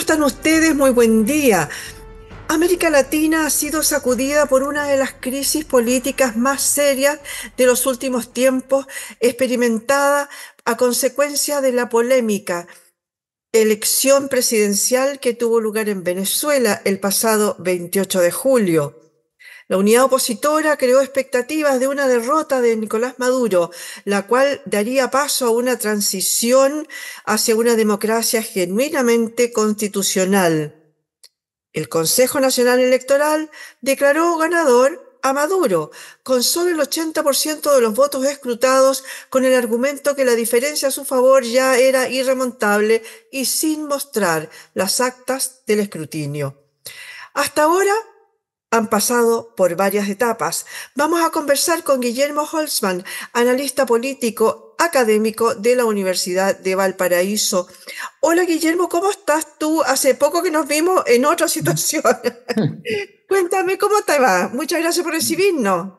están ustedes? Muy buen día. América Latina ha sido sacudida por una de las crisis políticas más serias de los últimos tiempos, experimentada a consecuencia de la polémica elección presidencial que tuvo lugar en Venezuela el pasado 28 de julio. La unidad opositora creó expectativas de una derrota de Nicolás Maduro, la cual daría paso a una transición hacia una democracia genuinamente constitucional. El Consejo Nacional Electoral declaró ganador a Maduro, con solo el 80% de los votos escrutados, con el argumento que la diferencia a su favor ya era irremontable y sin mostrar las actas del escrutinio. Hasta ahora han pasado por varias etapas. Vamos a conversar con Guillermo Holzman, analista político académico de la Universidad de Valparaíso. Hola Guillermo, ¿cómo estás tú? Hace poco que nos vimos en otra situación. Cuéntame, ¿cómo te va? Muchas gracias por recibirnos.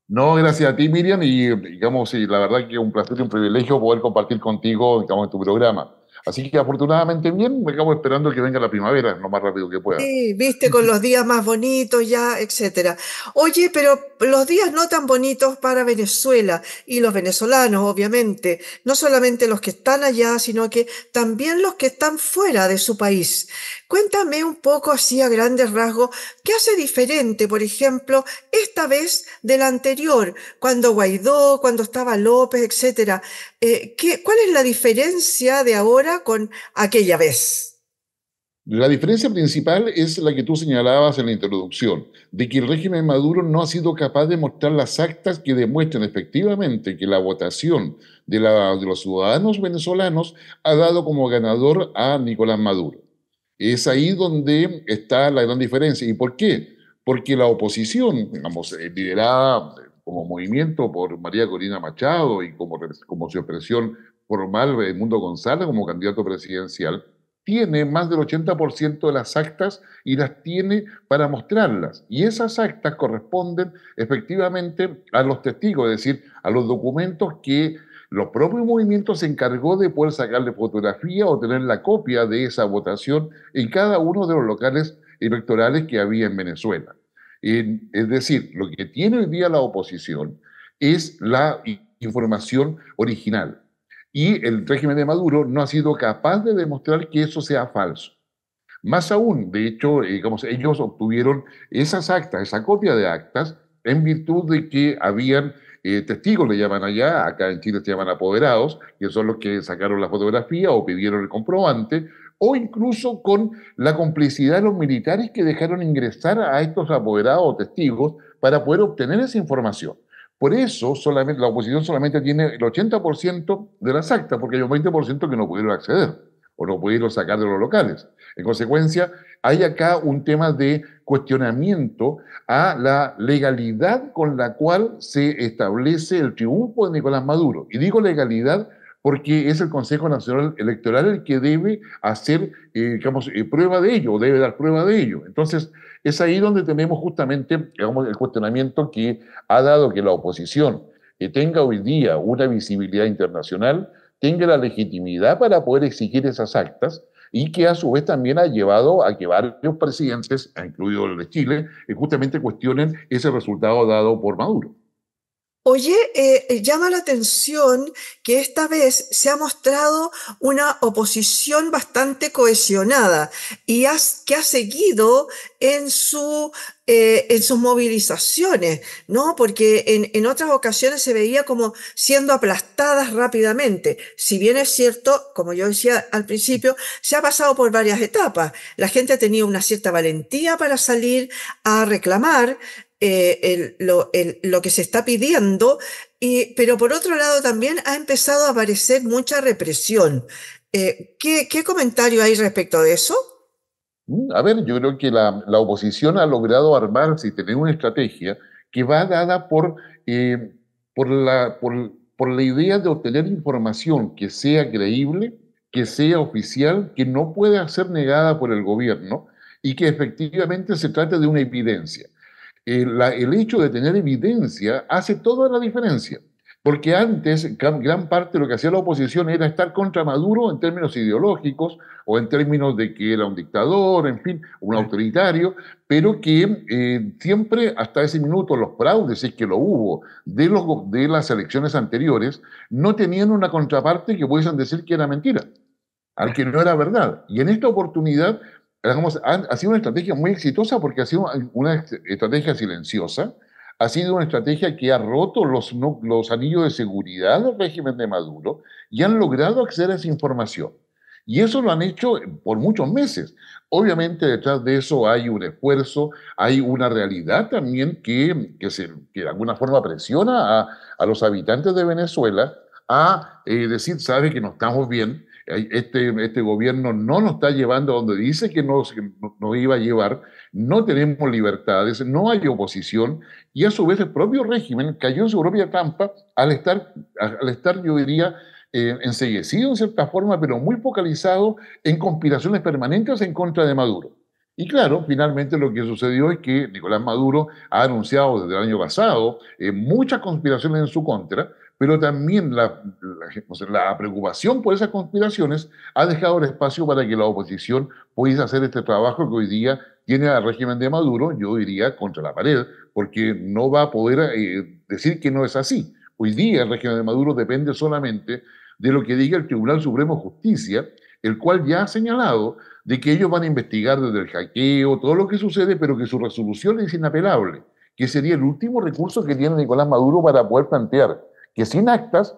No, gracias a ti, Miriam, y digamos, y la verdad que es un placer y un privilegio poder compartir contigo, digamos, en tu programa. Así que afortunadamente bien, me acabo esperando que venga la primavera lo más rápido que pueda. Sí, viste, con los días más bonitos ya, etcétera. Oye, pero los días no tan bonitos para Venezuela y los venezolanos, obviamente, no solamente los que están allá, sino que también los que están fuera de su país. Cuéntame un poco así a grandes rasgos, ¿qué hace diferente, por ejemplo, esta vez de la anterior, cuando Guaidó, cuando estaba López, etcétera? ¿Cuál es la diferencia de ahora con aquella vez? La diferencia principal es la que tú señalabas en la introducción, de que el régimen Maduro no ha sido capaz de mostrar las actas que demuestren efectivamente que la votación de los ciudadanos venezolanos ha dado como ganador a Nicolás Maduro. Es ahí donde está la gran diferencia. ¿Y por qué? Porque la oposición, digamos, liderada como movimiento por María Corina Machado y como su expresión formal, Edmundo González como candidato presidencial, tiene más del 80% de las actas y las tiene para mostrarlas. Y esas actas corresponden efectivamente a los testigos, es decir, a los documentos que los propios movimientos se encargó de poder sacarle fotografía o tener la copia de esa votación en cada uno de los locales electorales que había en Venezuela. Es decir, lo que tiene hoy día la oposición es la información original. Y el régimen de Maduro no ha sido capaz de demostrar que eso sea falso. Más aún, de hecho, digamos, ellos obtuvieron esas actas, esa copia de actas, en virtud de que habían testigos, le llaman allá, acá en Chile se llaman apoderados, que son los que sacaron la fotografía o pidieron el comprobante, o incluso con la complicidad de los militares que dejaron ingresar a estos apoderados o testigos para poder obtener esa información. Por eso solamente, la oposición solamente tiene el 80% de las actas, porque hay un 20% que no pudieron acceder o no pudieron sacar de los locales. En consecuencia, hay acá un tema de cuestionamiento a la legalidad con la cual se establece el triunfo de Nicolás Maduro. Y digo legalidad porque es el Consejo Nacional Electoral el que debe hacer, digamos, prueba de ello, o debe dar prueba de ello. Entonces, es ahí donde tenemos justamente, digamos, el cuestionamiento que ha dado que la oposición tenga hoy día una visibilidad internacional, tenga la legitimidad para poder exigir esas actas y que a su vez también ha llevado a que varios presidentes, incluido el de Chile, justamente cuestionen ese resultado dado por Maduro. Oye, llama la atención que esta vez se ha mostrado una oposición bastante cohesionada y que ha seguido en sus movilizaciones, ¿no? Porque en otras ocasiones se veía como siendo aplastadas rápidamente. Si bien es cierto, como yo decía al principio, se ha pasado por varias etapas. La gente ha tenido una cierta valentía para salir a reclamar lo que se está pidiendo, pero por otro lado también ha empezado a aparecer mucha represión. ¿Qué comentario hay respecto de eso? A ver, yo creo que la oposición ha logrado armarse y tener una estrategia que va dada por la idea de obtener información que sea creíble, que sea oficial, que no pueda ser negada por el gobierno y que efectivamente se trate de una evidencia. El hecho de tener evidencia hace toda la diferencia. Porque antes gran parte de lo que hacía la oposición era estar contra Maduro en términos ideológicos o en términos de que era un dictador, en fin, un autoritario, pero que siempre hasta ese minuto los fraudes, si es que lo hubo, de las elecciones anteriores, no tenían una contraparte que pudiesen decir que era mentira, al que no era verdad. Y en esta oportunidad, digamos, ha sido una estrategia muy exitosa porque ha sido una estrategia silenciosa, ha sido una estrategia que ha roto los anillos de seguridad del régimen de Maduro y han logrado acceder a esa información. Y eso lo han hecho por muchos meses. Obviamente detrás de eso hay un esfuerzo, hay una realidad también que de alguna forma presiona a los habitantes de Venezuela a decir, sabe que no estamos bien, este gobierno no nos está llevando a donde dice que nos iba a llevar, no tenemos libertades, no hay oposición, y a su vez el propio régimen cayó en su propia trampa al estar yo diría, enceguecido en cierta forma, pero muy focalizado en conspiraciones permanentes en contra de Maduro. Y claro, finalmente lo que sucedió es que Nicolás Maduro ha anunciado desde el año pasado muchas conspiraciones en su contra, pero también la preocupación por esas conspiraciones ha dejado el espacio para que la oposición pudiese hacer este trabajo que hoy día tiene al régimen de Maduro, yo diría, contra la pared, porque no va a poder decir que no es así. Hoy día el régimen de Maduro depende solamente de lo que diga el Tribunal Supremo de Justicia, el cual ya ha señalado de que ellos van a investigar desde el hackeo, todo lo que sucede, pero que su resolución es inapelable, que sería el último recurso que tiene Nicolás Maduro para poder plantear que sin actas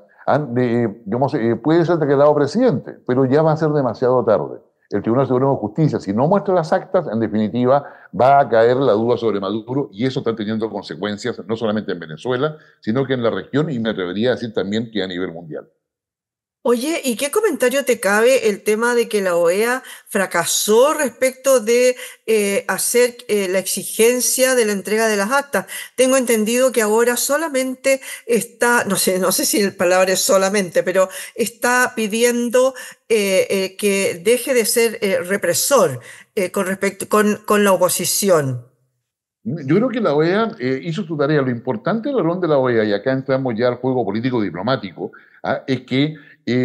digamos, puede ser declarado presidente, pero ya va a ser demasiado tarde. El Tribunal Supremo de Justicia, si no muestra las actas, en definitiva, va a caer la duda sobre Maduro y eso está teniendo consecuencias no solamente en Venezuela, sino que en la región y me atrevería a decir también que a nivel mundial. Oye, ¿y qué comentario te cabe el tema de que la OEA fracasó respecto de hacer la exigencia de la entrega de las actas? Tengo entendido que ahora solamente está, no sé si la palabra es solamente, pero está pidiendo que deje de ser represor con la oposición. Yo creo que la OEA hizo su tarea. Lo importante del rol de la OEA, y acá entramos ya al juego político diplomático, es que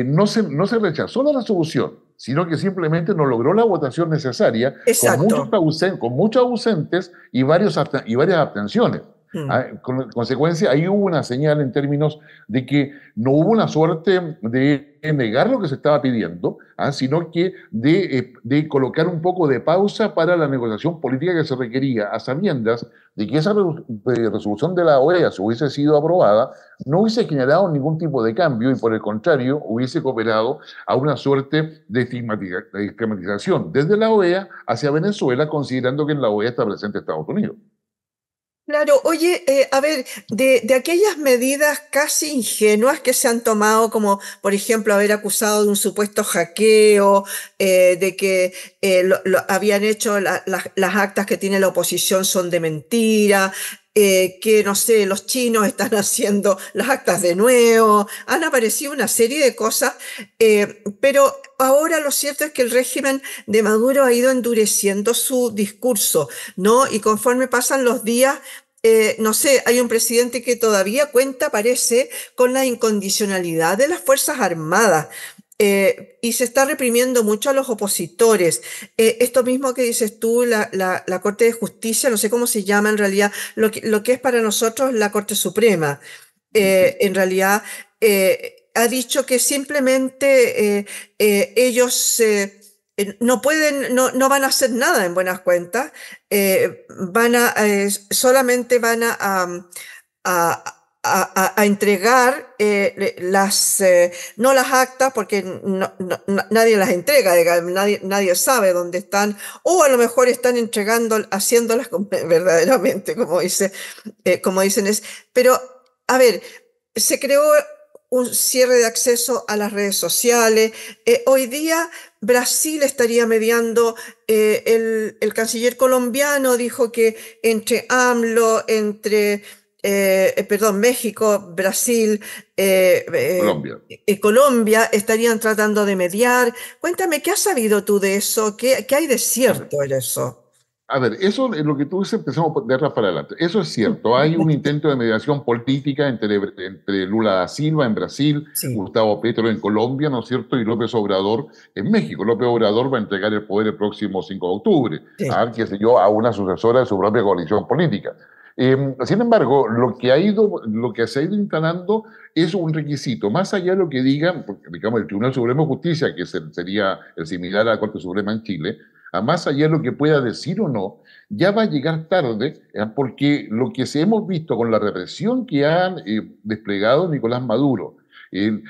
no se rechazó la resolución, sino que simplemente no logró la votación necesaria Exacto. con muchos ausentes y varias abstenciones. Mm. Con consecuencia, ahí hubo una señal en términos de que no hubo una suerte de negar lo que se estaba pidiendo, sino que de colocar un poco de pausa para la negociación política que se requería, a sabiendas de que esa resolución de la OEA, si hubiese sido aprobada, no hubiese generado ningún tipo de cambio y por el contrario hubiese cooperado a una suerte de estigmatización desde la OEA hacia Venezuela, considerando que en la OEA está presente Estados Unidos. Claro, oye, a ver, de aquellas medidas casi ingenuas que se han tomado, como por ejemplo haber acusado de un supuesto hackeo, de que habían hecho las actas que tiene la oposición son de mentira, que no sé, los chinos están haciendo las actas de nuevo, han aparecido una serie de cosas, pero ahora lo cierto es que el régimen de Maduro ha ido endureciendo su discurso, ¿no? Y conforme pasan los días, no sé, hay un presidente que todavía cuenta, parece, con la incondicionalidad de las Fuerzas Armadas. Y se está reprimiendo mucho a los opositores. Esto mismo que dices tú, la Corte de Justicia, no sé cómo se llama en realidad, lo que es para nosotros la Corte Suprema, en realidad ha dicho que simplemente ellos no pueden, no van a hacer nada en buenas cuentas, solamente van a entregar no las actas, porque nadie las entrega, digamos, nadie sabe dónde están, o a lo mejor están entregando, haciéndolas verdaderamente, como dicen, pero a ver, se creó un cierre de acceso a las redes sociales. Hoy día Brasil estaría mediando, el canciller colombiano dijo que entre AMLO, perdón, México, Brasil Colombia. y Colombia estarían tratando de mediar. Cuéntame, ¿qué has sabido tú de eso? ¿Qué hay de cierto en eso? A ver, eso es lo que tú dices, empezamos de atrás para adelante. Eso es cierto. Hay un intento de mediación política entre Lula da Silva en Brasil, Sí, Gustavo Petro en Colombia, ¿no es cierto? Y López Obrador en México. López Obrador va a entregar el poder el próximo 5 de octubre, sí. qué sé yo, a una sucesora de su propia coalición política. Sin embargo, lo que se ha ido instalando es un requisito, más allá de lo que diga, porque, digamos, el Tribunal Supremo de Justicia, que sería el similar a la Corte Suprema en Chile, a más allá de lo que pueda decir o no, ya va a llegar tarde, porque lo que se hemos visto con la represión que ha desplegado Nicolás Maduro, eh,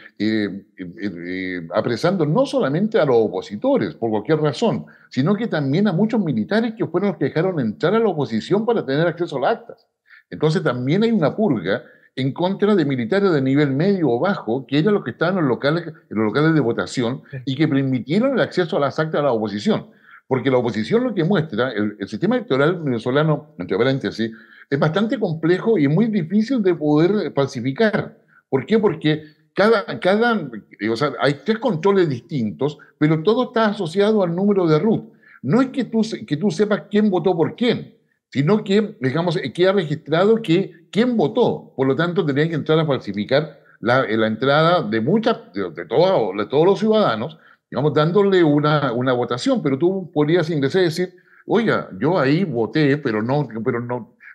apresando no solamente a los opositores por cualquier razón, sino que también a muchos militares que fueron los que dejaron entrar a la oposición para tener acceso a las actas. Entonces también hay una purga en contra de militares de nivel medio o bajo, que eran los que estaban en los locales de votación y que permitieron el acceso a las actas de la oposición. Porque la oposición lo que muestra, el sistema electoral venezolano, entre paréntesis, es bastante complejo y muy difícil de poder falsificar. ¿Por qué? Porque o sea, hay tres controles distintos, pero todo está asociado al número de RUT. No es que tú sepas quién votó por quién, sino que, digamos, queda registrado que quién votó. Por lo tanto, tendrían que entrar a falsificar la entrada de todos los ciudadanos, digamos, dándole una votación, pero tú podrías ingresar y decir, oiga, yo ahí voté,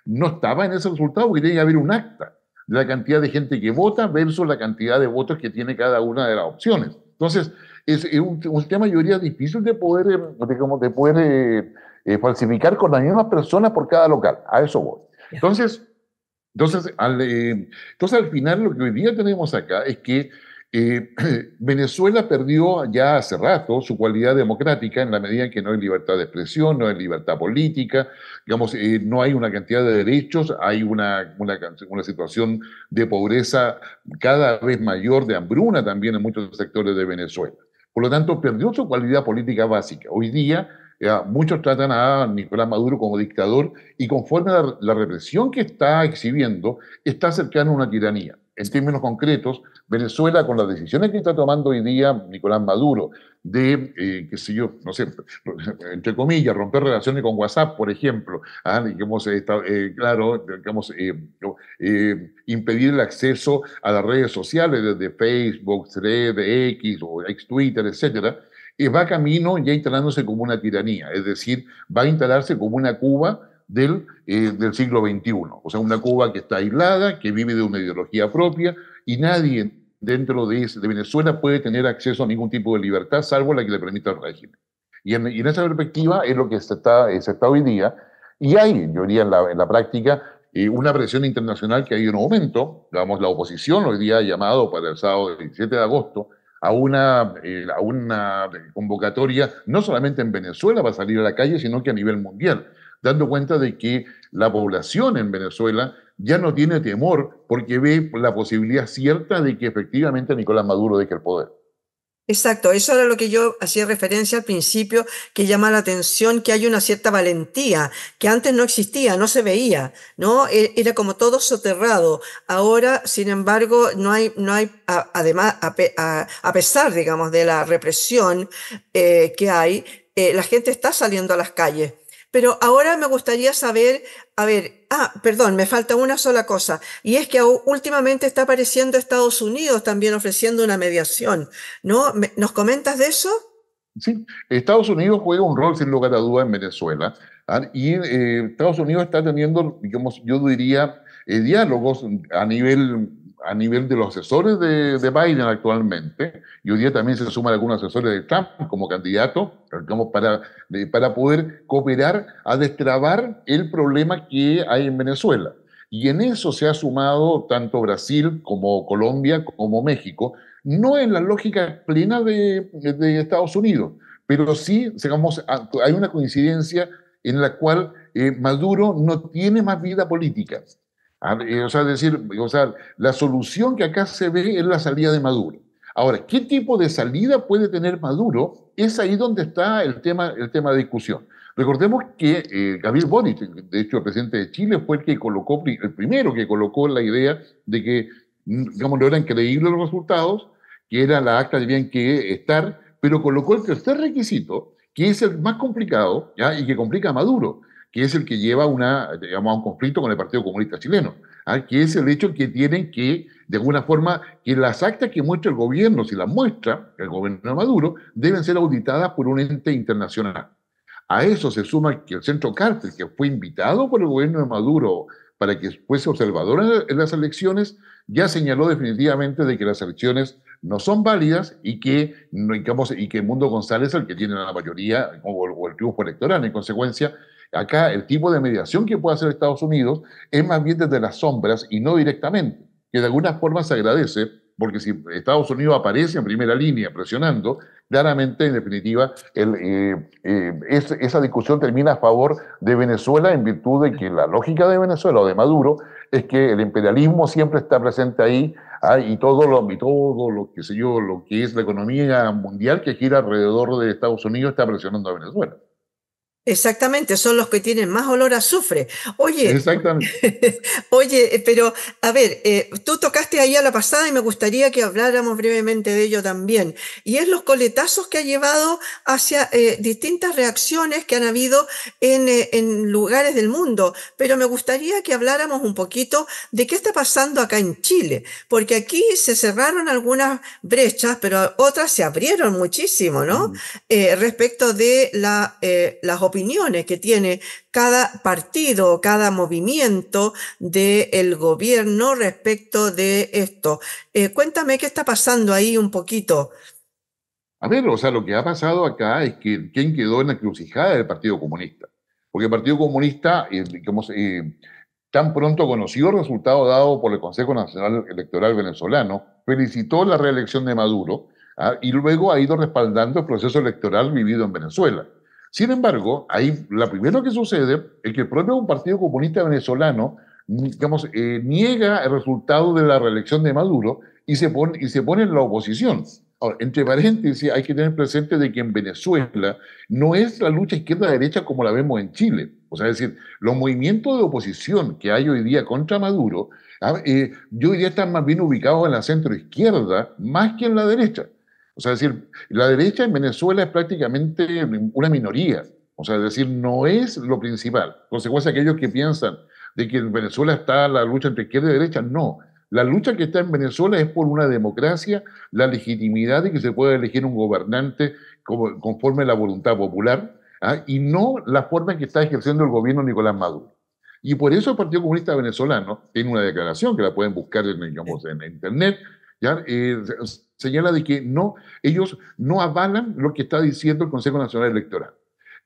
no estaba en ese resultado porque tiene que haber un acta de la cantidad de gente que vota versus la cantidad de votos que tiene cada una de las opciones. Entonces, es un sistema de mayoría difícil de poder, falsificar con las mismas personas por cada local. A eso voy. Ya. Entonces, al final lo que hoy día tenemos acá es que eh, Venezuela perdió ya hace rato su cualidad democrática en la medida en que no hay libertad de expresión, no hay libertad política, digamos, no hay una cantidad de derechos, hay una situación de pobreza cada vez mayor, de hambruna también en muchos sectores de Venezuela. Por lo tanto, perdió su cualidad política básica. Hoy día, muchos tratan a Nicolás Maduro como dictador y conforme a la represión que está exhibiendo, está cercano a una tiranía. En términos concretos, Venezuela, con las decisiones que está tomando hoy día Nicolás Maduro, de, qué sé yo, no sé, entre comillas, romper relaciones con WhatsApp, por ejemplo, digamos, claro, digamos, impedir el acceso a las redes sociales, desde Facebook, Thread, X o ex Twitter, etcétera, va camino ya instalándose como una tiranía, es decir, va a instalarse como una Cuba del siglo XXI. O sea, una Cuba que está aislada, que vive de una ideología propia y nadie dentro de Venezuela puede tener acceso a ningún tipo de libertad salvo la que le permita el régimen. Y en esa perspectiva es lo que se está hoy día. Y hay, yo diría, en la práctica, una presión internacional que ha ido en aumento. Digamos, la oposición hoy día ha llamado para el sábado 17 de agosto a una convocatoria, no solamente en Venezuela para salir a la calle, sino que a nivel mundial, dando cuenta de que la población en Venezuela ya no tiene temor porque ve la posibilidad cierta de que efectivamente Nicolás Maduro deje el poder. Exacto, eso era lo que yo hacía referencia al principio, que llama la atención que hay una cierta valentía, que antes no existía, no se veía, ¿no? Era como todo soterrado. Ahora, sin embargo, no hay, además, a pesar, digamos, de la represión que hay, la gente está saliendo a las calles. Pero ahora me gustaría saber, a ver, perdón, me falta una sola cosa, y es que últimamente está apareciendo Estados Unidos también ofreciendo una mediación, ¿no? ¿Nos comentas de eso? Sí, Estados Unidos juega un rol sin lugar a duda en Venezuela, y Estados Unidos está teniendo, digamos, yo diría, diálogos a nivel de los asesores de Biden actualmente, y hoy día también se suman algunos asesores de Trump como candidato, digamos, para poder cooperar a destrabar el problema que hay en Venezuela. Y en eso se ha sumado tanto Brasil como Colombia como México, no en la lógica plena de Estados Unidos, pero sí, digamos, hay una coincidencia en la cual Maduro no tiene más vida política. O sea, la solución que acá se ve es la salida de Maduro. Ahora, ¿qué tipo de salida puede tener Maduro? Es ahí donde está el tema de discusión. Recordemos que Gabriel Boric, de hecho el presidente de Chile, fue el primero que colocó la idea de que, digamos, no eran creíbles los resultados, que era la acta tenían que estar, pero colocó el tercer requisito, que es el más complicado, ¿ya? Y que complica a Maduro, que es el que lleva digamos, a un conflicto con el Partido Comunista Chileno, que es el hecho que tienen que, de alguna forma, que las actas que muestra el gobierno, si las muestra el gobierno de Maduro, deben ser auditadas por un ente internacional. A eso se suma que el Centro Carter, que fue invitado por el gobierno de Maduro para que fuese observador en las elecciones, ya señaló definitivamente de que las elecciones no son válidas y que, digamos, y que Mundo González es el que tiene la mayoría o el triunfo electoral. En consecuencia, acá el tipo de mediación que puede hacer Estados Unidos es más bien desde las sombras y no directamente, que de alguna forma se agradece, porque si Estados Unidos aparece en primera línea presionando, claramente, en definitiva, esa discusión termina a favor de Venezuela en virtud de que la lógica de Venezuela o de Maduro es que el imperialismo siempre está presente ahí, y todo lo que sé yo, lo que es la economía mundial que gira alrededor de Estados Unidos está presionando a Venezuela. Exactamente, son los que tienen más olor a azufre. Oye, Exactamente. oye, pero a ver, tú tocaste ahí a la pasada y me gustaría que habláramos brevemente de ello también. Y es los coletazos que ha llevado hacia distintas reacciones que han habido en lugares del mundo. Pero me gustaría que habláramos un poquito de qué está pasando acá en Chile, porque aquí se cerraron algunas brechas, pero otras se abrieron muchísimo, ¿no? Mm. Respecto de las opiniones que tiene cada partido, cada movimiento del gobierno respecto de esto. Cuéntame qué está pasando ahí un poquito. A ver, o sea, lo que ha pasado acá es que quién quedó en la encrucijada del Partido Comunista. Porque el Partido Comunista, digamos, tan pronto conoció el resultado dado por el Consejo Nacional Electoral venezolano, felicitó la reelección de Maduro, y luego ha ido respaldando el proceso electoral vivido en Venezuela. Sin embargo, ahí lo primero que sucede es que el propio Partido Comunista Venezolano, digamos, niega el resultado de la reelección de Maduro y se pone en la oposición. Ahora, entre paréntesis, hay que tener presente de que en Venezuela no es la lucha izquierda-derecha como la vemos en Chile. O sea, es decir, los movimientos de oposición que hay hoy día contra Maduro, yo diría están más bien ubicados en la centro-izquierda más que en la derecha. O sea, es decir, la derecha en Venezuela es prácticamente una minoría. O sea, es decir, no es lo principal. Consecuencia, aquellos que piensan de que en Venezuela está la lucha entre izquierda y derecha, no. La lucha que está en Venezuela es por una democracia, la legitimidad de que se pueda elegir un gobernante conforme a la voluntad popular, y no la forma en que está ejerciendo el gobierno Nicolás Maduro. Y por eso el Partido Comunista Venezolano tiene una declaración que la pueden buscar digamos, en internet, ¿ya? Señala de que no, ellos no avalan lo que está diciendo el Consejo Nacional Electoral.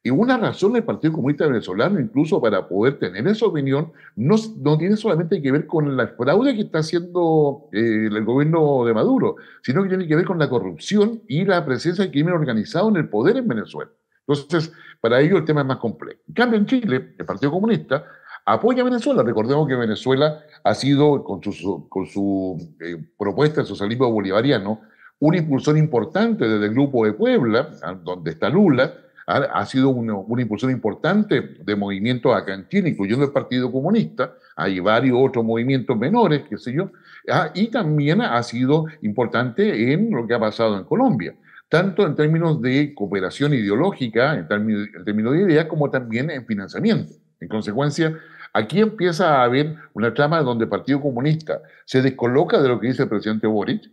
Y una razón del Partido Comunista Venezolano, incluso para poder tener esa opinión, no tiene solamente que ver con la fraude que está haciendo el gobierno de Maduro, sino que tiene que ver con la corrupción y la presencia del crimen organizado en el poder en Venezuela. Entonces, para ello el tema es más complejo. En cambio, en Chile, el Partido Comunista apoya a Venezuela. Recordemos que Venezuela ha sido, con su propuesta de socialismo bolivariano, un impulsor importante desde el Grupo de Puebla, donde está Lula. Ha sido una impulsión importante de movimientos acá en Chile, incluyendo el Partido Comunista. Hay varios otros movimientos menores, qué sé yo, y también ha sido importante en lo que ha pasado en Colombia, tanto en términos de cooperación ideológica, en términos de ideas, como también en financiamiento. En consecuencia, aquí empieza a haber una trama donde el Partido Comunista se descoloca de lo que dice el presidente Boric,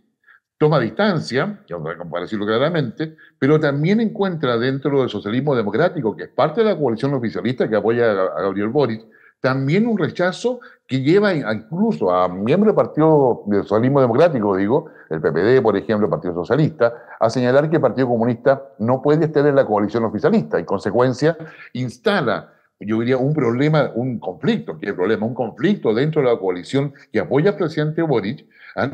toma distancia, para decirlo claramente, pero también encuentra dentro del socialismo democrático, que es parte de la coalición oficialista que apoya a Gabriel Boric, también un rechazo que lleva incluso a miembros del Partido del Socialismo Democrático, digo, el PPD, por ejemplo, el Partido Socialista, a señalar que el Partido Comunista no puede estar en la coalición oficialista. En consecuencia, instala, yo diría, un problema, un conflicto, ¿qué problema? Un conflicto dentro de la coalición que apoya al presidente Boric,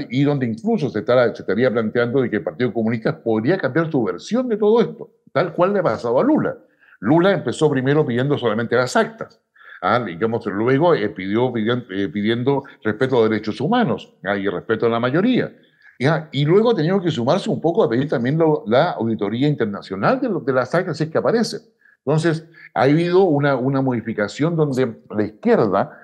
y donde incluso se estaría planteando de que el Partido Comunista podría cambiar su versión de todo esto, tal cual le ha pasado a Lula. Lula empezó primero pidiendo solamente las actas, digamos, luego pidiendo respeto a los derechos humanos, y respeto a la mayoría. Y luego ha tenido que sumarse un poco a pedir también la auditoría internacional de las actas si es que aparece. Entonces, ha habido una modificación donde la izquierda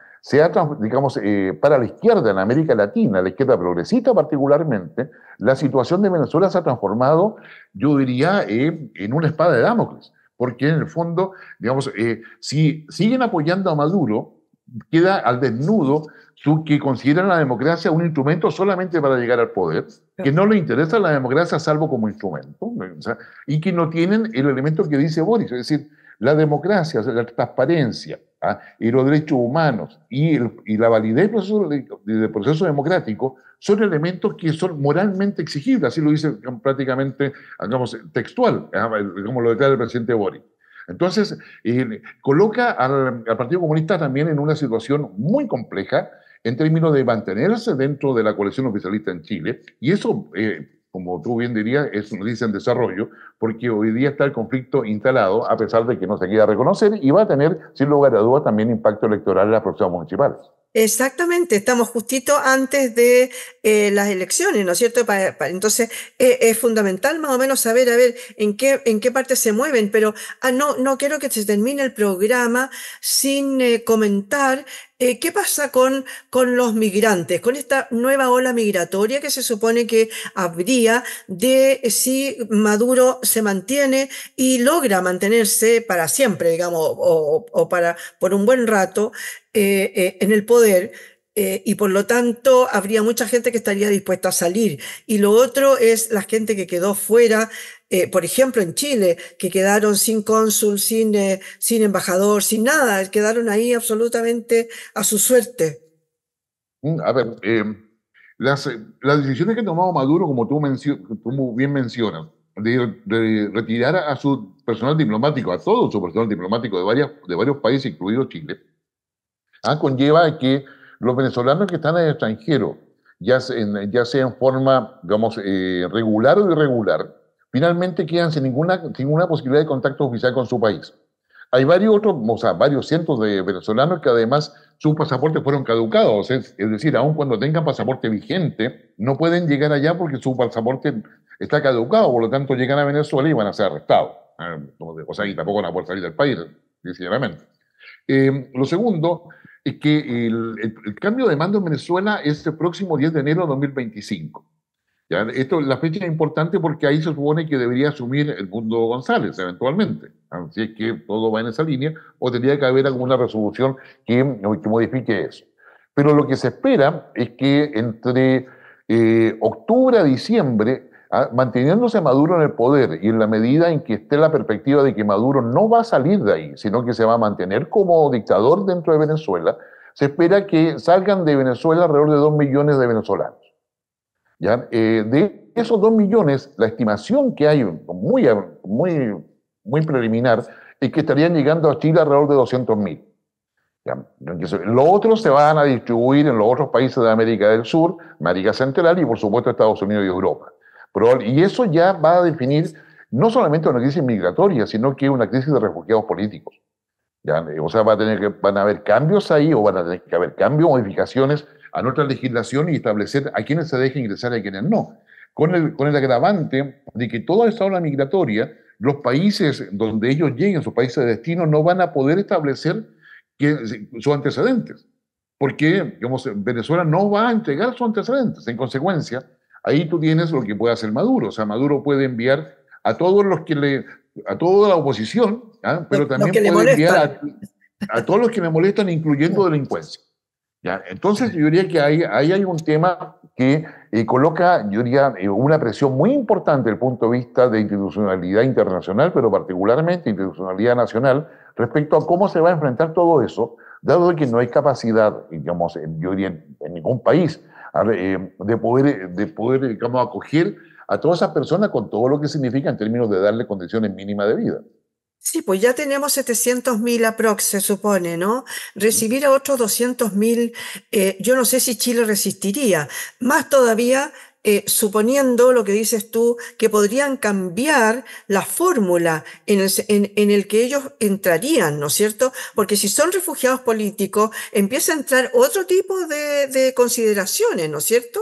digamos, para la izquierda en América Latina, la izquierda progresista particularmente, la situación de Venezuela se ha transformado, yo diría, en una espada de Damocles. porque en el fondo, digamos, si siguen apoyando a Maduro, queda al desnudo su que consideran la democracia un instrumento solamente para llegar al poder, que no le interesa la democracia salvo como instrumento, o sea, y que no tienen el elemento que dice Boris, es decir, la democracia, o sea, la transparencia, ¿ah? Y los derechos humanos y la validez del proceso democrático son elementos que son moralmente exigibles, así lo dice prácticamente, digamos, textual, como lo declara el presidente Boris. Entonces, coloca al Partido Comunista también en una situación muy compleja en términos de mantenerse dentro de la coalición oficialista en Chile, y eso, como tú bien dirías, es una noticia en desarrollo, porque hoy día está el conflicto instalado, a pesar de que no se quiera reconocer, y va a tener, sin lugar a dudas, también impacto electoral en las próximas municipales. Exactamente, estamos justito antes de las elecciones, ¿no es cierto? Entonces es fundamental más o menos saber a ver en qué parte se mueven, pero no quiero que se termine el programa sin comentar qué pasa con los migrantes, con esta nueva ola migratoria que se supone que habría de si Maduro se mantiene y logra mantenerse para siempre, digamos, o para por un buen rato en el poder. Y por lo tanto habría mucha gente que estaría dispuesta a salir. Y lo otro es la gente que quedó fuera, por ejemplo en Chile, que quedaron sin cónsul, sin embajador, sin nada, quedaron ahí absolutamente a su suerte. A ver, las decisiones que ha tomado Maduro, como tú muy bien mencionas, de retirar a su personal diplomático, a todo su personal diplomático de varios países, incluido Chile, conlleva que los venezolanos que están en el extranjero, ya sea en forma, digamos, regular o irregular, finalmente quedan sin ninguna posibilidad de contacto oficial con su país. Hay varios otros, o sea, varios cientos de venezolanos que además sus pasaportes fueron caducados, es decir, aun cuando tengan pasaporte vigente, no pueden llegar allá porque su pasaporte está caducado, por lo tanto llegan a Venezuela y van a ser arrestados. O sea, y tampoco van a poder salir del país, sinceramente. Lo segundo es que el cambio de mando en Venezuela es el próximo 10 de enero de 2025. ¿Ya? La fecha es importante porque ahí se supone que debería asumir el Mundo González eventualmente. Así es que todo va en esa línea, o tendría que haber alguna resolución que modifique eso. Pero lo que se espera es que entre octubre a diciembre, manteniéndose Maduro en el poder y en la medida en que esté la perspectiva de que Maduro no va a salir de ahí, sino que se va a mantener como dictador dentro de Venezuela, se espera que salgan de Venezuela alrededor de 2 millones de venezolanos. ¿Ya? De esos 2 millones, la estimación que hay, muy preliminar, es que estarían llegando a Chile alrededor de 200.000. Los otros se van a distribuir en los otros países de América del Sur, América Central y por supuesto Estados Unidos y Europa. Y eso ya va a definir no solamente una crisis migratoria, sino que una crisis de refugiados políticos. ¿Ya? O sea, van a haber cambios ahí, o van a tener que haber cambios, modificaciones a nuestra legislación y establecer a quiénes se deja ingresar y a quiénes no. Con el agravante de que toda esa ola migratoria, los países donde ellos lleguen, sus países de destino, no van a poder establecer sus antecedentes. Porque, digamos, Venezuela no va a entregar sus antecedentes. En consecuencia, ahí tú tienes lo que puede hacer Maduro. O sea, Maduro puede enviar a todos los que a toda la oposición, pero también puede enviar a todos los que le molestan, incluyendo delincuencia. ¿Ya? Entonces, yo diría que ahí hay un tema que coloca, yo diría, una presión muy importante desde el punto de vista de institucionalidad internacional, pero particularmente institucionalidad nacional, respecto a cómo se va a enfrentar todo eso, dado que no hay capacidad, digamos, yo diría, en ningún país, de poder, digamos, acoger a todas esas personas con todo lo que significa en términos de darle condiciones mínimas de vida. Sí, pues ya tenemos 700.000 aprox, se supone, ¿no? Recibir a otros 200.000, yo no sé si Chile resistiría. Más todavía, suponiendo lo que dices tú, que podrían cambiar la fórmula en el que ellos entrarían, ¿no es cierto? Porque si son refugiados políticos, empieza a entrar otro tipo de consideraciones, ¿no es cierto?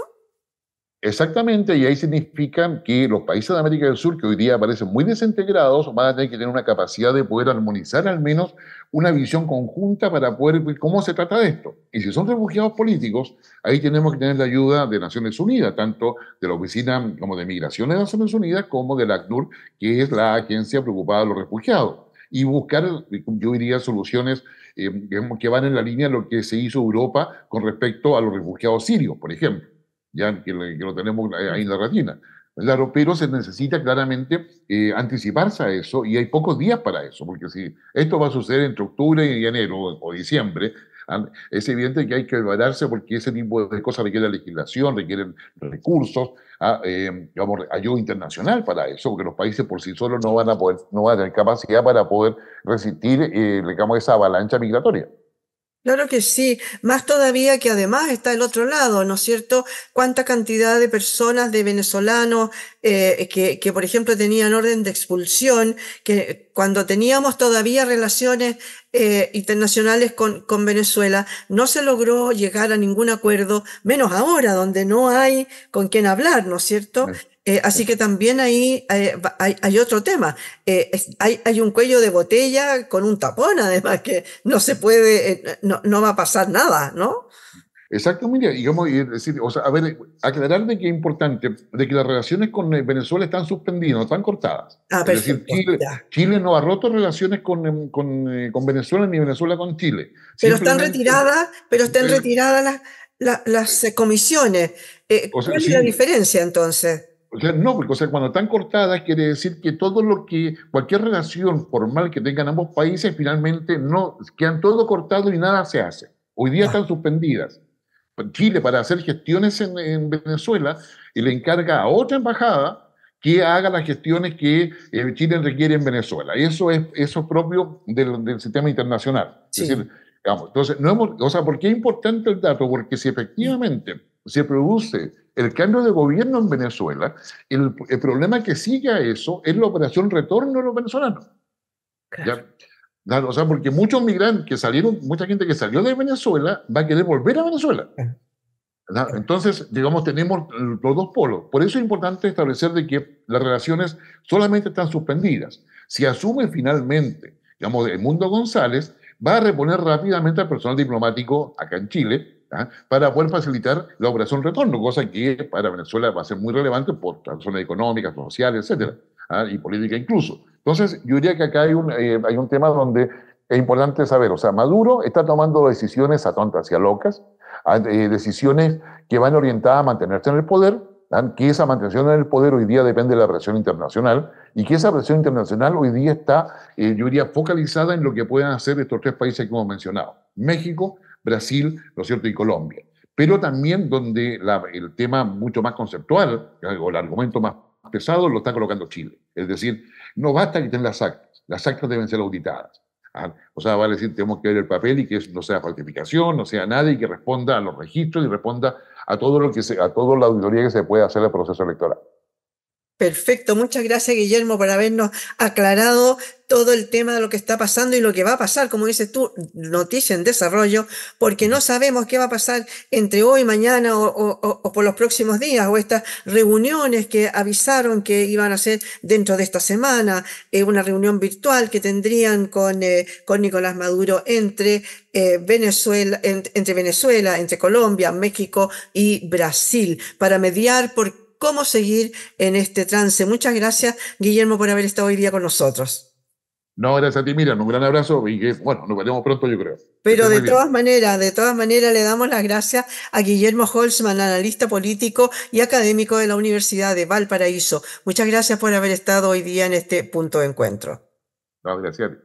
Exactamente, y ahí significa que los países de América del Sur, que hoy día parecen muy desintegrados, van a tener que tener una capacidad de poder armonizar al menos una visión conjunta para poder ver cómo se trata de esto. Y si son refugiados políticos, ahí tenemos que tener la ayuda de Naciones Unidas, tanto de la Oficina como de Migraciones de Naciones Unidas, como de la ACNUR, que es la agencia preocupada de los refugiados. y buscar, yo diría, soluciones digamos, que van en la línea de lo que se hizo Europa con respecto a los refugiados sirios, por ejemplo, ya que lo tenemos ahí en la retina. Claro, pero se necesita claramente anticiparse a eso y hay pocos días para eso, porque si esto va a suceder entre octubre y enero o diciembre, es evidente que hay que prepararse porque ese tipo de cosas requieren legislación, requieren recursos, digamos, ayuda internacional para eso, porque los países por sí solos no van a poder, no van a tener capacidad para poder resistir, digamos, esa avalancha migratoria. Claro que sí, más todavía que además está el otro lado, ¿no es cierto? Cuánta cantidad de personas, de venezolanos que, por ejemplo, tenían orden de expulsión, que cuando teníamos todavía relaciones internacionales con Venezuela, no se logró llegar a ningún acuerdo, menos ahora, donde no hay con quién hablar, ¿no es cierto? Así que también ahí hay otro tema. Hay un cuello de botella con un tapón, además, que no se puede, no va a pasar nada, ¿no? Exacto, mira, digamos, y es decir, o sea, a ver, aclarar de que es importante, de que las relaciones con Venezuela están suspendidas, no están cortadas. Ah, Es decir, perfecto, ya. Chile no ha roto relaciones con Venezuela ni Venezuela con Chile. Simplemente, Pero están el- retiradas las comisiones. o sea, ¿Cuál es la sí, diferencia entonces? o sea, no, porque o sea, cuando están cortadas quiere decir que todo lo que, cualquier relación formal que tengan ambos países, finalmente no, quedan todo cortado y nada se hace. Hoy día Ya, están suspendidas. Chile, para hacer gestiones en Venezuela, y le encarga a otra embajada que haga las gestiones que Chile requiere en Venezuela. Y eso es propio del sistema internacional. Es sí. decir, digamos, entonces, no hemos, o sea, ¿por qué es importante el dato? Porque si efectivamente se produce el cambio de gobierno en Venezuela, el problema que sigue a eso es la operación retorno de los venezolanos. Claro. ¿Ya? O sea, porque muchos migrantes que salieron, mucha gente que salió de Venezuela va a querer volver a Venezuela. ¿Verdad? Entonces, digamos, tenemos los dos polos. Por eso es importante establecer de que las relaciones solamente están suspendidas. Si asume finalmente, digamos, el Mundo González, va a reponer rápidamente al personal diplomático acá en Chile, ¿ah? Para poder facilitar la operación retorno, cosa que para Venezuela va a ser muy relevante por razones económicas, sociales, etcétera, ¿ah? Y política incluso. Entonces, yo diría que acá hay un tema donde es importante saber, o sea, Maduro está tomando decisiones a tontas y a locas, decisiones que van orientadas a mantenerse en el poder, que esa mantención en el poder hoy día depende de la presión internacional y que esa presión internacional hoy día está, yo diría, focalizada en lo que puedan hacer estos tres países que hemos mencionado, México, Brasil, ¿no es cierto?, y Colombia. Pero también donde el tema mucho más conceptual, o el argumento más pesado, lo está colocando Chile. Es decir, no basta que estén las actas deben ser auditadas. O sea, vale decir, tenemos que ver el papel y que no sea falsificación, no sea nada y que responda a los registros y responda a todo a toda la auditoría que se puede hacer del proceso electoral. Perfecto, muchas gracias Guillermo por habernos aclarado todo el tema de lo que está pasando y lo que va a pasar, como dices tú, noticia en desarrollo, porque no sabemos qué va a pasar entre hoy, mañana o por los próximos días, o estas reuniones que avisaron que iban a ser dentro de esta semana, una reunión virtual que tendrían con Nicolás Maduro entre Venezuela, entre Colombia, México y Brasil, para mediar por cómo seguir en este trance. Muchas gracias, Guillermo, por haber estado hoy día con nosotros. No, gracias a ti, Miriam, un gran abrazo y que, bueno, nos veremos pronto, yo creo. Que Pero estés muy bien. de todas maneras, le damos las gracias a Guillermo Holzman, analista político y académico de la Universidad de Valparaíso. Muchas gracias por haber estado hoy día en este punto de encuentro. No, gracias a ti.